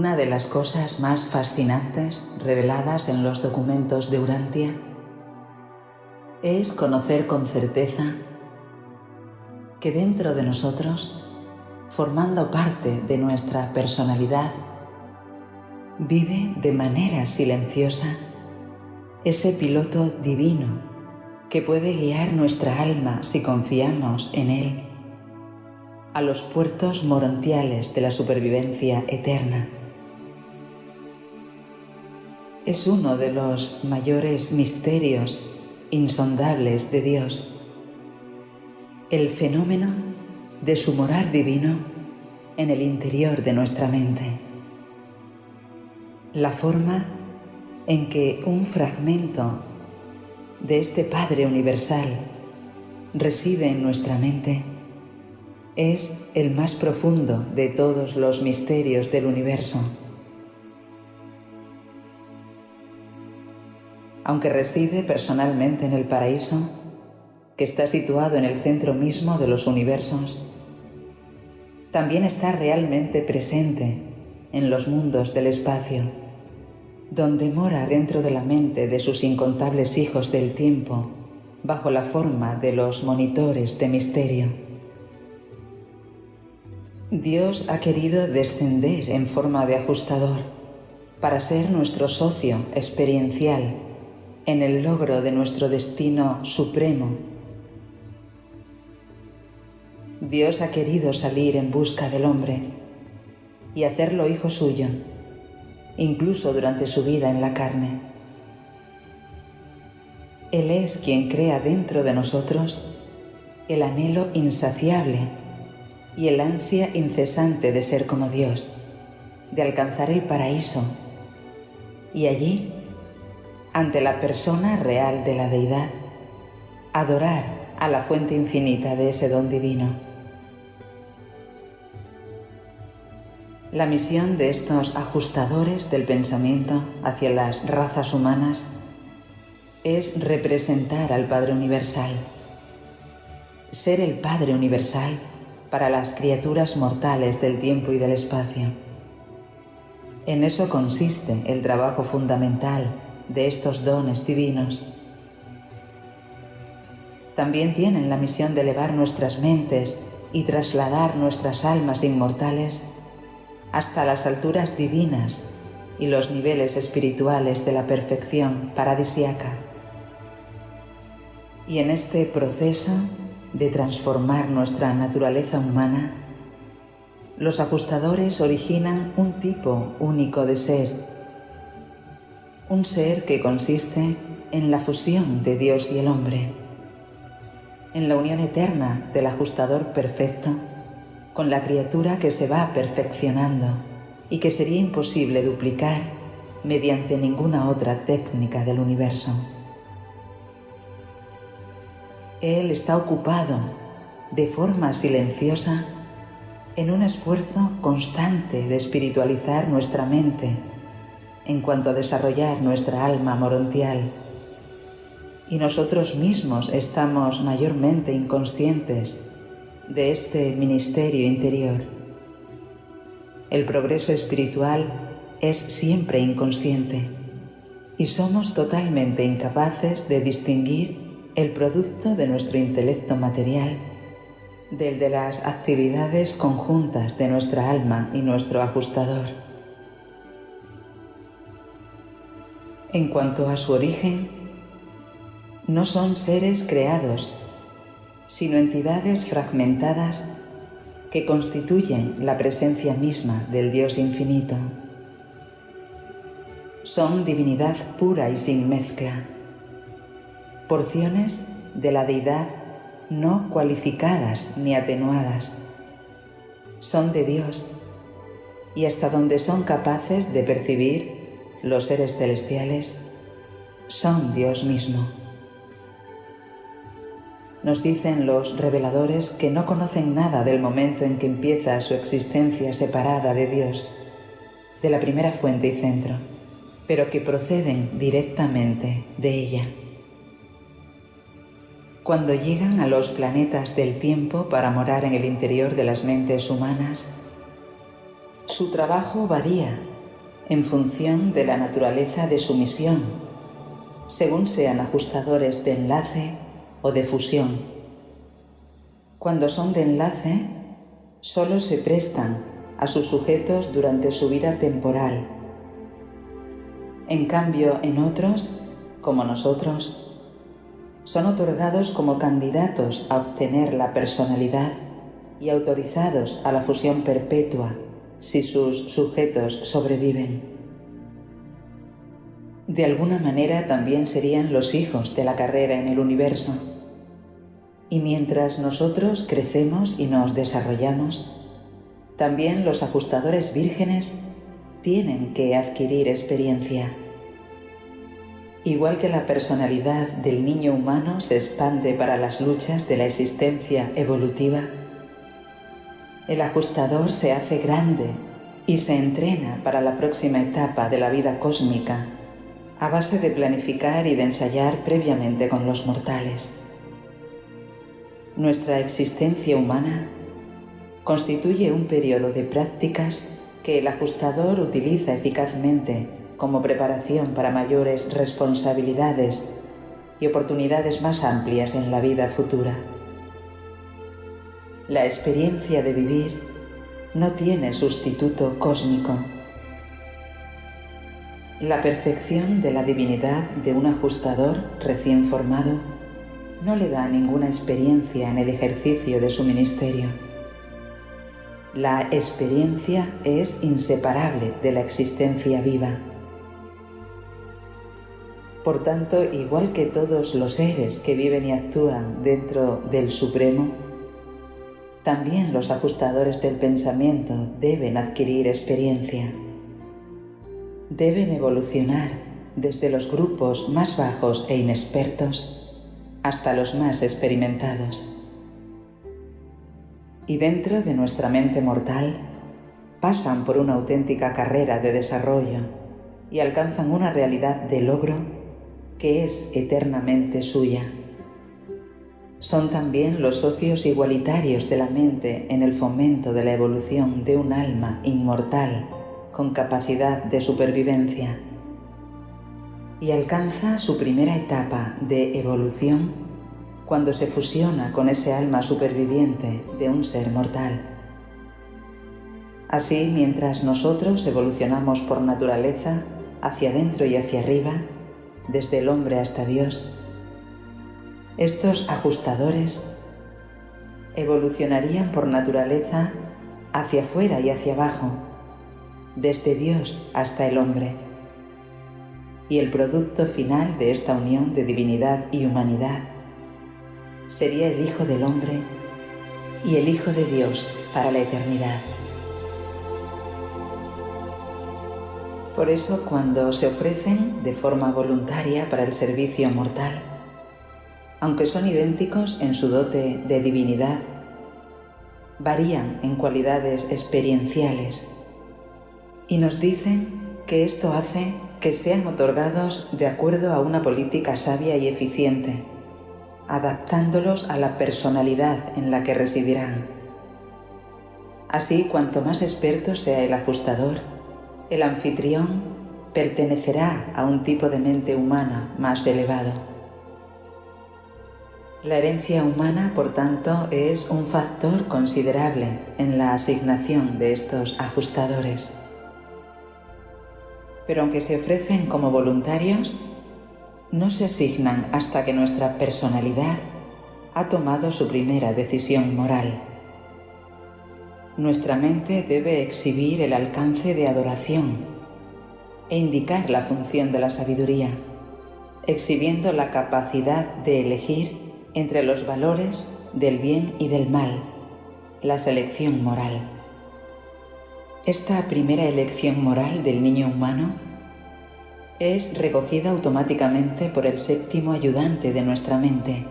Una de las cosas más fascinantes reveladas en los documentos de Urantia es conocer con certeza que dentro de nosotros, formando parte de nuestra personalidad, vive de manera silenciosa ese piloto divino que puede guiar nuestra alma, si confiamos en él, a los puertos morontiales de la supervivencia eterna. Es uno de los mayores misterios insondables de Dios, el fenómeno de su morar divino en el interior de nuestra mente. La forma en que un fragmento de este Padre Universal reside en nuestra mente es el más profundo de todos los misterios del universo. Aunque reside personalmente en el paraíso, que está situado en el centro mismo de los universos, también está realmente presente en los mundos del espacio, donde mora dentro de la mente de sus incontables hijos del tiempo, bajo la forma de los monitores de misterio. Dios ha querido descender en forma de ajustador para ser nuestro socio experiencial en el logro de nuestro destino supremo. Dios ha querido salir en busca del hombre y hacerlo hijo suyo, incluso durante su vida en la carne. Él es quien crea dentro de nosotros el anhelo insaciable y el ansia incesante de ser como Dios, de alcanzar el paraíso y allí, ante la persona real de la deidad, adorar a la fuente infinita de ese don divino. La misión de estos ajustadores del pensamiento hacia las razas humanas es representar al Padre Universal, ser el Padre Universal para las criaturas mortales del tiempo y del espacio. En eso consiste el trabajo fundamental de estos dones divinos. También tienen la misión de elevar nuestras mentes y trasladar nuestras almas inmortales hasta las alturas divinas y los niveles espirituales de la perfección paradisíaca. Y en este proceso de transformar nuestra naturaleza humana, los ajustadores originan un tipo único de ser, un ser que consiste en la fusión de Dios y el hombre, en la unión eterna del ajustador perfecto con la criatura que se va perfeccionando y que sería imposible duplicar mediante ninguna otra técnica del universo. Él está ocupado de forma silenciosa en un esfuerzo constante de espiritualizar nuestra mente en cuanto a desarrollar nuestra alma morontial, y nosotros mismos estamos mayormente inconscientes de este ministerio interior. El progreso espiritual es siempre inconsciente y somos totalmente incapaces de distinguir el producto de nuestro intelecto material del de las actividades conjuntas de nuestra alma y nuestro ajustador. En cuanto a su origen, no son seres creados, sino entidades fragmentadas que constituyen la presencia misma del Dios infinito. Son divinidad pura y sin mezcla, porciones de la deidad no cualificadas ni atenuadas. Son de Dios, y hasta donde son capaces de percibir los seres celestiales, son Dios mismo. Nos dicen los reveladores que no conocen nada del momento en que empieza su existencia separada de Dios, de la primera fuente y centro, pero que proceden directamente de ella. Cuando llegan a los planetas del tiempo para morar en el interior de las mentes humanas, su trabajo varía en función de la naturaleza de su misión, según sean ajustadores de enlace o de fusión. Cuando son de enlace, solo se prestan a sus sujetos durante su vida temporal. En cambio, en otros, como nosotros, son otorgados como candidatos a obtener la personalidad y autorizados a la fusión perpetua si sus sujetos sobreviven. De alguna manera también serían los hijos de la carrera en el universo. Y mientras nosotros crecemos y nos desarrollamos, también los ajustadores vírgenes tienen que adquirir experiencia. Igual que la personalidad del niño humano se expande para las luchas de la existencia evolutiva, el ajustador se hace grande y se entrena para la próxima etapa de la vida cósmica a base de planificar y de ensayar previamente con los mortales. Nuestra existencia humana constituye un periodo de prácticas que el ajustador utiliza eficazmente como preparación para mayores responsabilidades y oportunidades más amplias en la vida futura. La experiencia de vivir no tiene sustituto cósmico. La perfección de la divinidad de un ajustador recién formado no le da ninguna experiencia en el ejercicio de su ministerio. La experiencia es inseparable de la existencia viva. Por tanto, igual que todos los seres que viven y actúan dentro del Supremo, también los ajustadores del pensamiento deben adquirir experiencia. Deben evolucionar desde los grupos más bajos e inexpertos hasta los más experimentados. Y dentro de nuestra mente mortal pasan por una auténtica carrera de desarrollo y alcanzan una realidad de logro que es eternamente suya. Son también los socios igualitarios de la mente en el fomento de la evolución de un alma inmortal con capacidad de supervivencia, y alcanza su primera etapa de evolución cuando se fusiona con ese alma superviviente de un ser mortal. Así, mientras nosotros evolucionamos por naturaleza hacia adentro y hacia arriba, desde el hombre hasta Dios, estos ajustadores evolucionarían por naturaleza hacia afuera y hacia abajo, desde Dios hasta el hombre. Y el producto final de esta unión de divinidad y humanidad sería el Hijo del Hombre y el Hijo de Dios para la eternidad. Por eso, cuando se ofrecen de forma voluntaria para el servicio mortal, aunque son idénticos en su dote de divinidad, varían en cualidades experienciales y nos dicen que esto hace que sean otorgados de acuerdo a una política sabia y eficiente, adaptándolos a la personalidad en la que residirán. Así, cuanto más experto sea el ajustador, el anfitrión pertenecerá a un tipo de mente humana más elevado. La herencia humana, por tanto, es un factor considerable en la asignación de estos ajustadores. Pero aunque se ofrecen como voluntarios, no se asignan hasta que nuestra personalidad ha tomado su primera decisión moral. Nuestra mente debe exhibir el alcance de adoración e indicar la función de la sabiduría, exhibiendo la capacidad de elegir entre los valores del bien y del mal, la selección moral. Esta primera elección moral del niño humano es recogida automáticamente por el séptimo ayudante de nuestra mente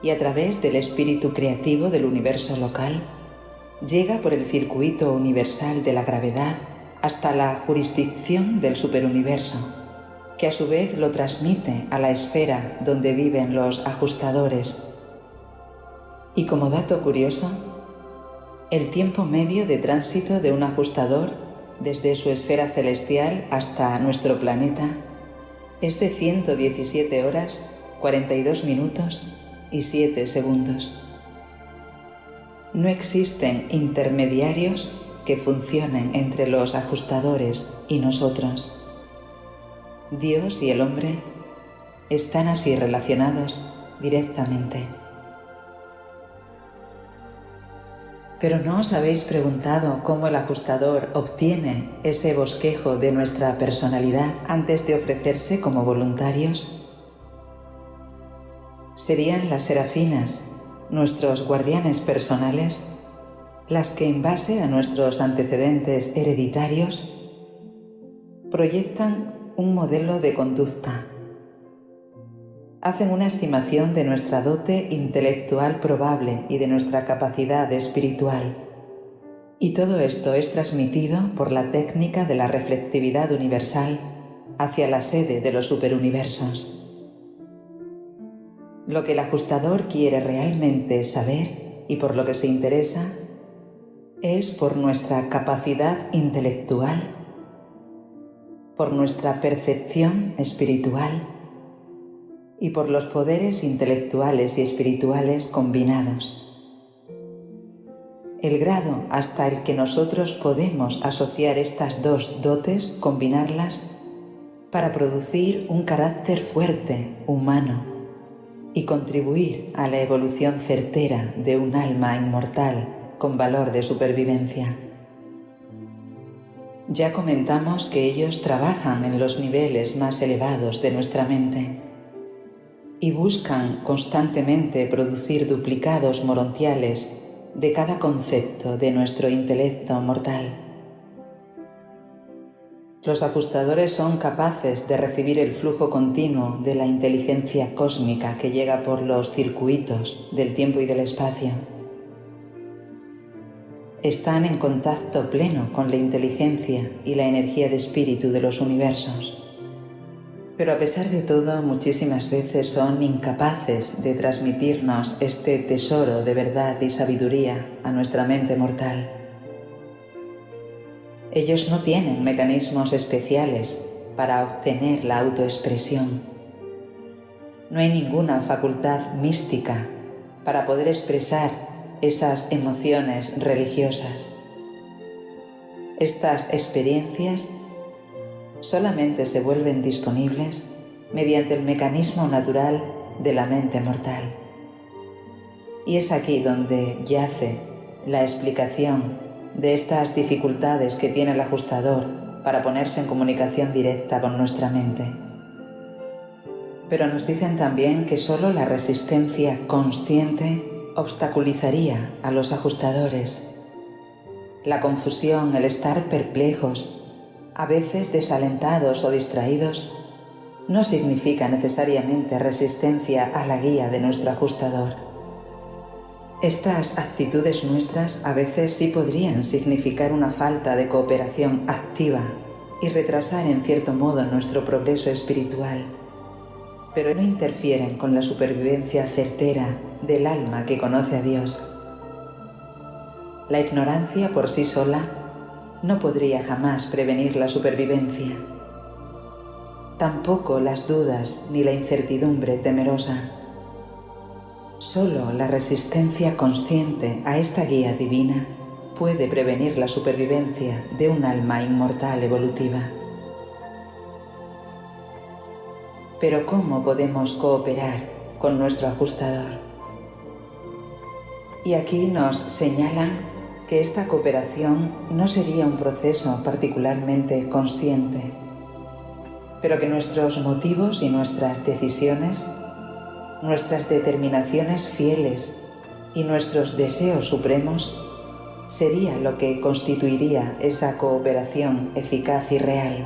y a través del espíritu creativo del universo local llega por el circuito universal de la gravedad hasta la jurisdicción del superuniverso, que a su vez lo transmite a la esfera donde viven los ajustadores. Y como dato curioso, el tiempo medio de tránsito de un ajustador desde su esfera celestial hasta nuestro planeta, es de 117 horas, 42 minutos y 7 segundos. No existen intermediarios que funcionen entre los ajustadores y nosotros. Dios y el hombre están así relacionados directamente. Pero ¿no os habéis preguntado cómo el ajustador obtiene ese bosquejo de nuestra personalidad antes de ofrecerse como voluntarios? Serían las serafinas, nuestros guardianes personales, las que en base a nuestros antecedentes hereditarios proyectan un modelo de conducta. Hacen una estimación de nuestra dote intelectual probable y de nuestra capacidad espiritual. Y todo esto es transmitido por la técnica de la reflectividad universal hacia la sede de los superuniversos. Lo que el ajustador quiere realmente saber y por lo que se interesa es por nuestra capacidad intelectual, por nuestra percepción espiritual y por los poderes intelectuales y espirituales combinados. El grado hasta el que nosotros podemos asociar estas dos dotes, combinarlas, para producir un carácter fuerte, humano, y contribuir a la evolución certera de un alma inmortal con valor de supervivencia. Ya comentamos que ellos trabajan en los niveles más elevados de nuestra mente y buscan constantemente producir duplicados morontiales de cada concepto de nuestro intelecto mortal. Los ajustadores son capaces de recibir el flujo continuo de la inteligencia cósmica que llega por los circuitos del tiempo y del espacio. Están en contacto pleno con la inteligencia y la energía de espíritu de los universos. Pero a pesar de todo, muchísimas veces son incapaces de transmitirnos este tesoro de verdad y sabiduría a nuestra mente mortal. Ellos no tienen mecanismos especiales para obtener la autoexpresión. No hay ninguna facultad mística para poder expresar esas emociones religiosas. Estas experiencias solamente se vuelven disponibles mediante el mecanismo natural de la mente mortal. Y es aquí donde yace la explicación de estas dificultades que tiene el ajustador para ponerse en comunicación directa con nuestra mente. Pero nos dicen también que solo la resistencia consciente obstaculizaría a los ajustadores. La confusión, el estar perplejos, a veces desalentados o distraídos, no significa necesariamente resistencia a la guía de nuestro ajustador. Estas actitudes nuestras a veces sí podrían significar una falta de cooperación activa y retrasar en cierto modo nuestro progreso espiritual, pero no interfieren con la supervivencia certera del alma que conoce a Dios. La ignorancia por sí sola no podría jamás prevenir la supervivencia. Tampoco las dudas ni la incertidumbre temerosa. Solo la resistencia consciente a esta guía divina puede prevenir la supervivencia de un alma inmortal evolutiva. Pero ¿cómo podemos cooperar con nuestro ajustador? Y aquí nos señalan que esta cooperación no sería un proceso particularmente consciente, pero que nuestros motivos y nuestras decisiones, nuestras determinaciones fieles y nuestros deseos supremos sería lo que constituiría esa cooperación eficaz y real,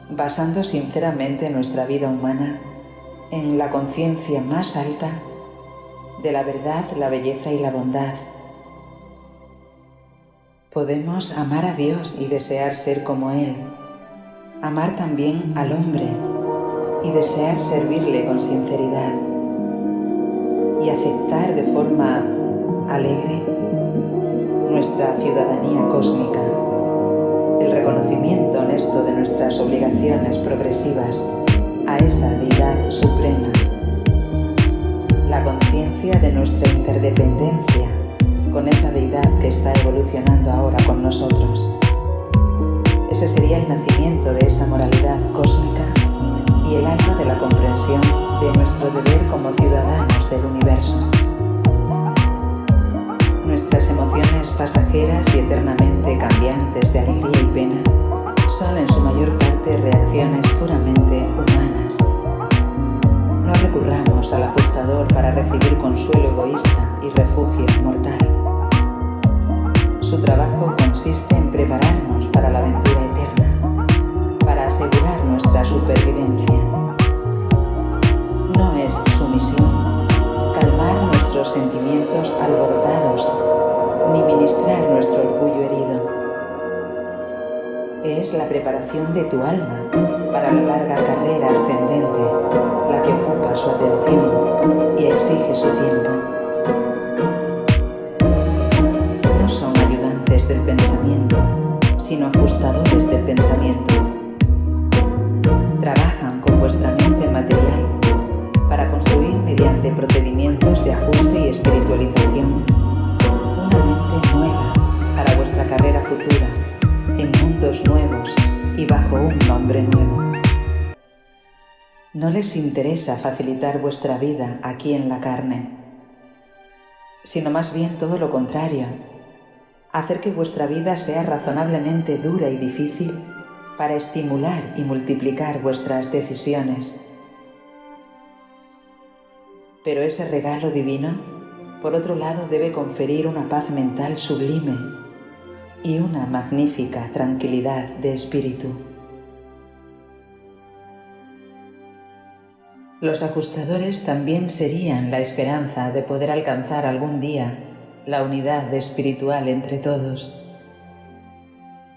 basando sinceramente nuestra vida humana en la conciencia más alta de la verdad, la belleza y la bondad. Podemos amar a Dios y desear ser como Él, amar también al hombre y desear servirle con sinceridad y aceptar de forma alegre nuestra ciudadanía cósmica, el reconocimiento honesto de nuestras obligaciones progresivas a esa deidad suprema, la conciencia de nuestra interdependencia con esa deidad que está evolucionando ahora con nosotros. Ese sería el nacimiento de esa moralidad cósmica y el alma de la comprensión de nuestro deber como ciudadanos del universo. Nuestras emociones pasajeras y eternamente cambiantes de alegría y pena son en su mayor parte reacciones puramente humanas. No recurramos al ajustador para recibir consuelo egoísta y refugio mortal. Su trabajo consiste en prepararnos para la aventura eterna, para asegurar nuestra supervivencia. No es su misión calmar nuestros sentimientos alborotados ni ministrar nuestro orgullo herido. Es la preparación de tu alma para la larga carrera ascendente la que ocupa su atención y exige su tiempo. No son ayudantes del pensamiento, sino ajustadores del pensamiento. Trabajan con vuestra mente material para construir mediante procedimientos de ajuste y espiritualización una mente nueva para vuestra carrera futura, en mundos nuevos y bajo un nombre nuevo. No les interesa facilitar vuestra vida aquí en la carne, sino más bien todo lo contrario, hacer que vuestra vida sea razonablemente dura y difícil para estimular y multiplicar vuestras decisiones. Pero ese regalo divino, por otro lado, debe conferir una paz mental sublime y una magnífica tranquilidad de espíritu. Los ajustadores también serían la esperanza de poder alcanzar algún día la unidad espiritual entre todos,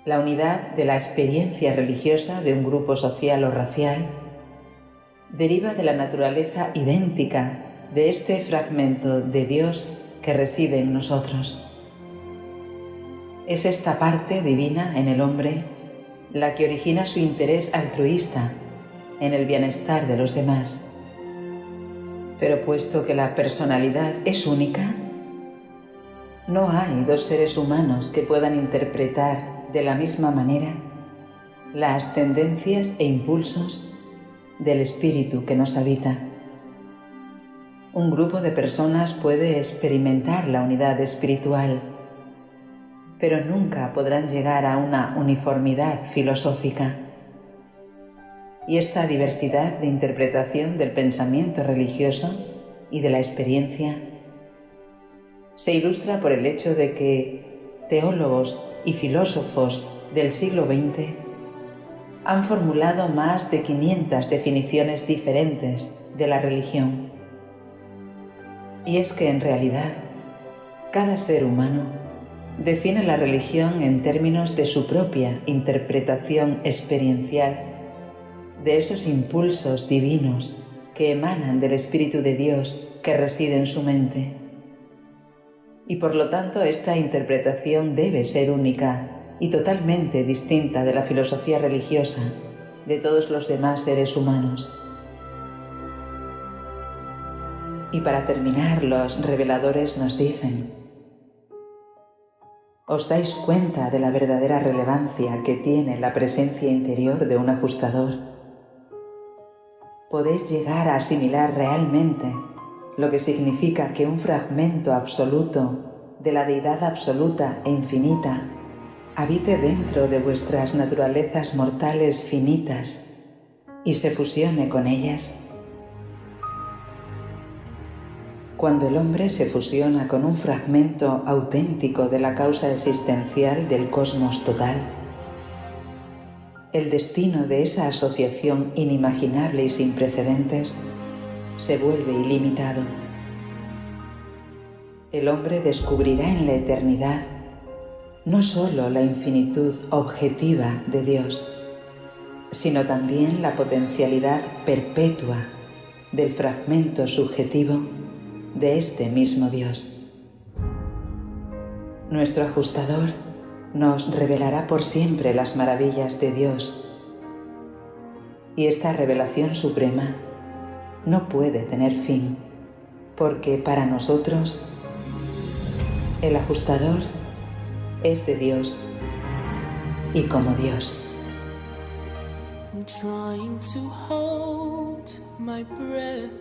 la unidad de la experiencia religiosa de un grupo social o racial deriva de la naturaleza idéntica de este fragmento de Dios que reside en nosotros. Es esta parte divina en el hombre la que origina su interés altruista en el bienestar de los demás. Pero puesto que la personalidad es única, no hay dos seres humanos que puedan interpretar de la misma manera las tendencias e impulsos del espíritu que nos habita. Un grupo de personas puede experimentar la unidad espiritual, pero nunca podrán llegar a una uniformidad filosófica. Y esta diversidad de interpretación del pensamiento religioso y de la experiencia se ilustra por el hecho de que teólogos y filósofos del siglo XX han formulado más de 500 definiciones diferentes de la religión. Y es que en realidad cada ser humano define la religión en términos de su propia interpretación experiencial de esos impulsos divinos que emanan del Espíritu de Dios que reside en su mente. Y por lo tanto esta interpretación debe ser única y totalmente distinta de la filosofía religiosa de todos los demás seres humanos. Y para terminar, los reveladores nos dicen: ¿os dais cuenta de la verdadera relevancia que tiene la presencia interior de un ajustador? Podéis llegar a asimilar realmente lo que significa que un fragmento absoluto de la deidad absoluta e infinita habite dentro de vuestras naturalezas mortales finitas y se fusione con ellas. Cuando el hombre se fusiona con un fragmento auténtico de la causa existencial del cosmos total, el destino de esa asociación inimaginable y sin precedentes se vuelve ilimitado. El hombre descubrirá en la eternidad no solo la infinitud objetiva de Dios, sino también la potencialidad perpetua del fragmento subjetivo de este mismo Dios. Nuestro ajustador nos revelará por siempre las maravillas de Dios. Y esta revelación suprema no puede tener fin, porque para nosotros el ajustador es de Dios y como Dios. I'm trying to hold my breath,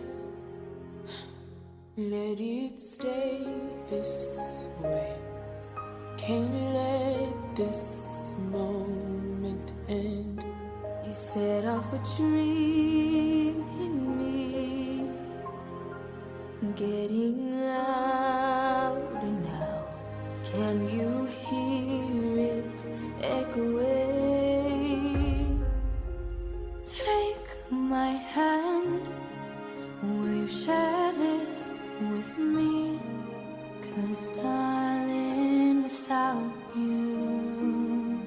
let it stay this way. Can't let this moment end. You set off a dream in me, getting louder now. Can you hear it echoing? Take my hand, will you share this with me? 'Cause darling, without you,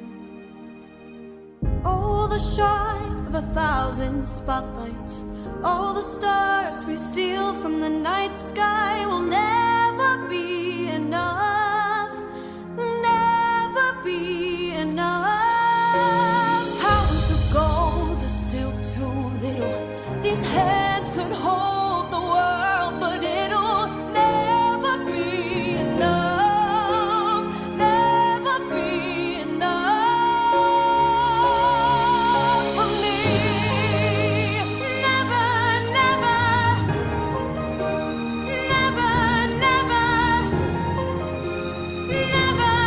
all the shine of 1,000 spotlights, all the stars we steal from the night sky will never be enough, never be enough. Towers of gold are still too little. These hands could hold the world, but it'll never be enough, never be enough for me. Never, never, never, never, never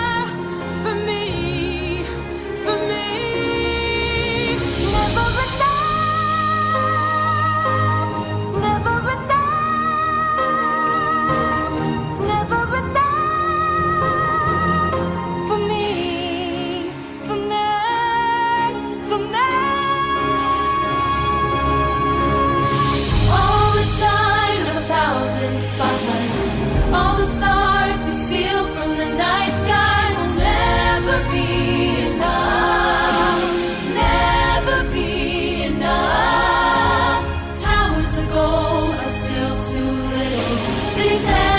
for me, for me. Never enough, never enough, never enough for me, for me, for me. All the shine of 1,000 spotlights, all the stars we steal from the night sky will never be enough, never be enough. Towers of gold are still too little. These hands